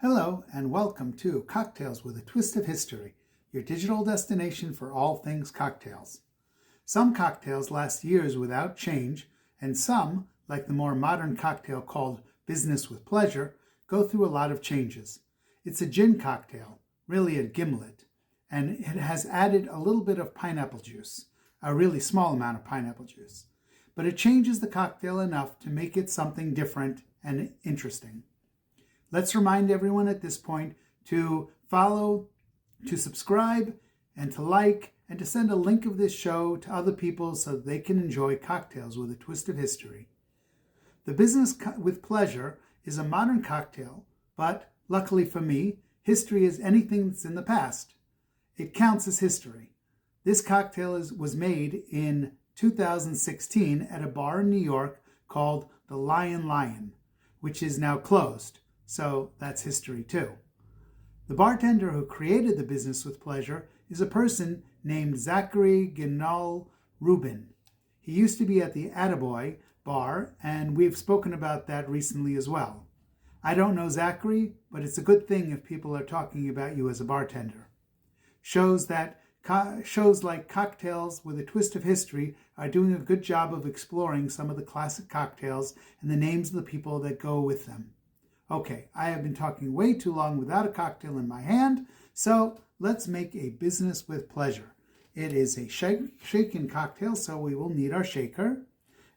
Hello and welcome to Cocktails with a Twist of History, your digital destination for all things cocktails. Some cocktails last years without change, and some, like the more modern cocktail called Business with Pleasure, go through a lot of changes. It's a gin cocktail, really a gimlet, and it has added a little bit of pineapple juice, a really small amount of pineapple juice. But it changes the cocktail enough to make it something different and interesting. Let's remind everyone at this point to follow, to subscribe, and to like, and to send a link of this show to other people so that they can enjoy cocktails with a twist of history. The Business with Pleasure is a modern cocktail, but luckily for me, history is anything that's in the past. It counts as history. This cocktail was made in 2016 at a bar in New York called the Lion, which is now closed. So that's history too. The bartender who created the Business with Pleasure is a person named Zachary Rubin. He used to be at the Attaboy bar, and we've spoken about that recently as well. I don't know Zachary, but it's a good thing if people are talking about you as a bartender. Shows like Cocktails with a Twist of History are doing a good job of exploring some of the classic cocktails and the names of the people that go with them. Okay, I have been talking way too long without a cocktail in my hand, so let's make a Business with Pleasure. It is a shaken cocktail, so we will need our shaker.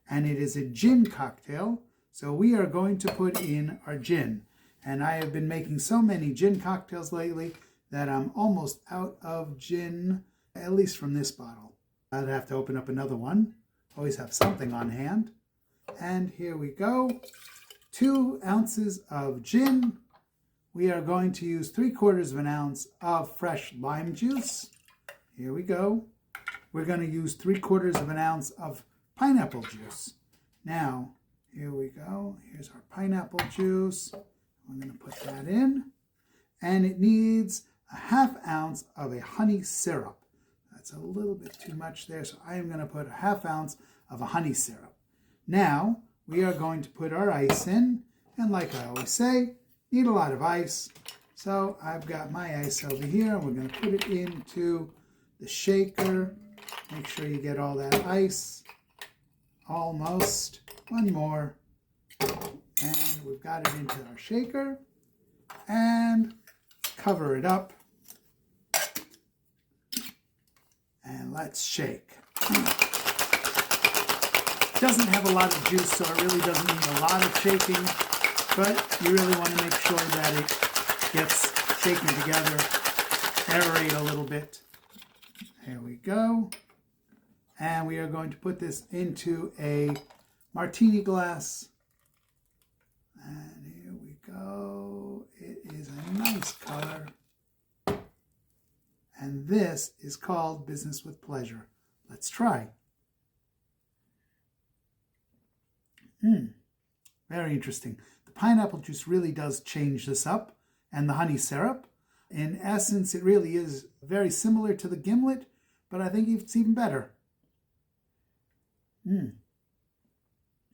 And it is a gin cocktail, so we are going to put in our gin. And I have been making so many gin cocktails lately that I'm almost out of gin, at least from this bottle. I'd have to open up another one. Always have something on hand. And here we go. 2 ounces of gin. We are going to use 3/4 of an ounce of fresh lime juice. Here we go. We're going to use 3/4 of an ounce of pineapple juice. Now, here we go. Here's our pineapple juice. I'm going to put that in. And it needs a 1/2 ounce of a honey syrup. That's a little bit too much there, so I am going to put a 1/2 ounce of a honey syrup. Now, we are going to put our ice in, and like I always say, need a lot of ice. So I've got my ice over here, and we're going to put it into the shaker. Make sure you get all that ice. Almost. One more. And we've got it into our shaker. And cover it up. And let's shake. Doesn't have a lot of juice, so it really doesn't need a lot of shaking, but you really want to make sure that it gets shaken together, aerate a little bit. Here we go. And we are going to put this into a martini glass. And here we go. It is a nice color. And this is called Business with Pleasure. Let's try. Very interesting. The pineapple juice really does change this up, and the honey syrup. In essence, it really is very similar to the Gimlet, but I think it's even better.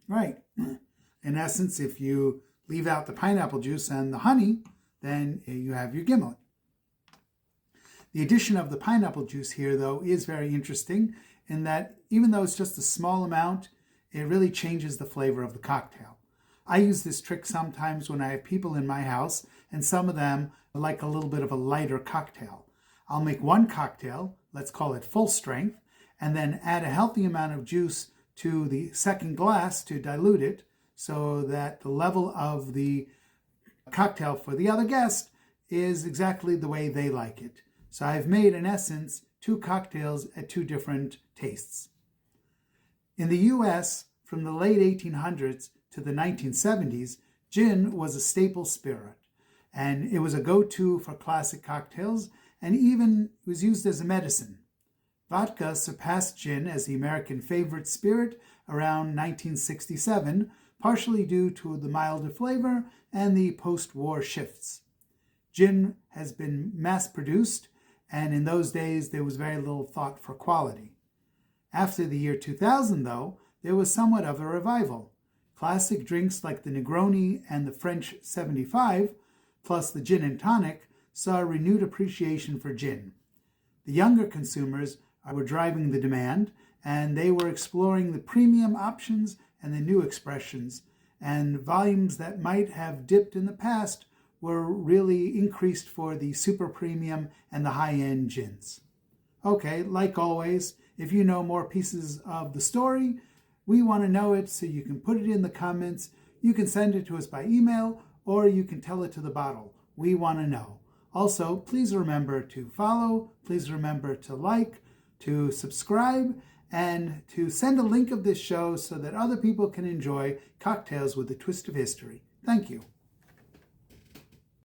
Right. In essence, if you leave out the pineapple juice and the honey, then you have your Gimlet. The addition of the pineapple juice here, though, is very interesting in that even though it's just a small amount, it really changes the flavor of the cocktail. I use this trick sometimes when I have people in my house, and some of them like a little bit of a lighter cocktail. I'll make one cocktail, let's call it full strength, and then add a healthy amount of juice to the second glass to dilute it so that the level of the cocktail for the other guest is exactly the way they like it. So I've made, in essence, 2 cocktails at 2 different tastes. In the U.S., from the late 1800s to the 1970s, gin was a staple spirit, and it was a go-to for classic cocktails, and even was used as a medicine. Vodka surpassed gin as the American favorite spirit around 1967, partially due to the milder flavor and the post-war shifts. Gin has been mass-produced, and in those days there was very little thought for quality. After the year 2000, though, there was somewhat of a revival. Classic drinks like the Negroni and the French 75 plus the gin and tonic, saw a renewed appreciation for gin. The younger consumers were driving the demand, and they were exploring the premium options and the new expressions, and volumes that might have dipped in the past were really increased for the super premium and the high-end gins. Okay, like always, if you know more pieces of the story, we want to know it, so you can put it in the comments. You can send it to us by email, or you can tell it to the bottle. We want to know. Also, please remember to follow, please remember to like, to subscribe, and to send a link of this show so that other people can enjoy cocktails with a twist of history. Thank you.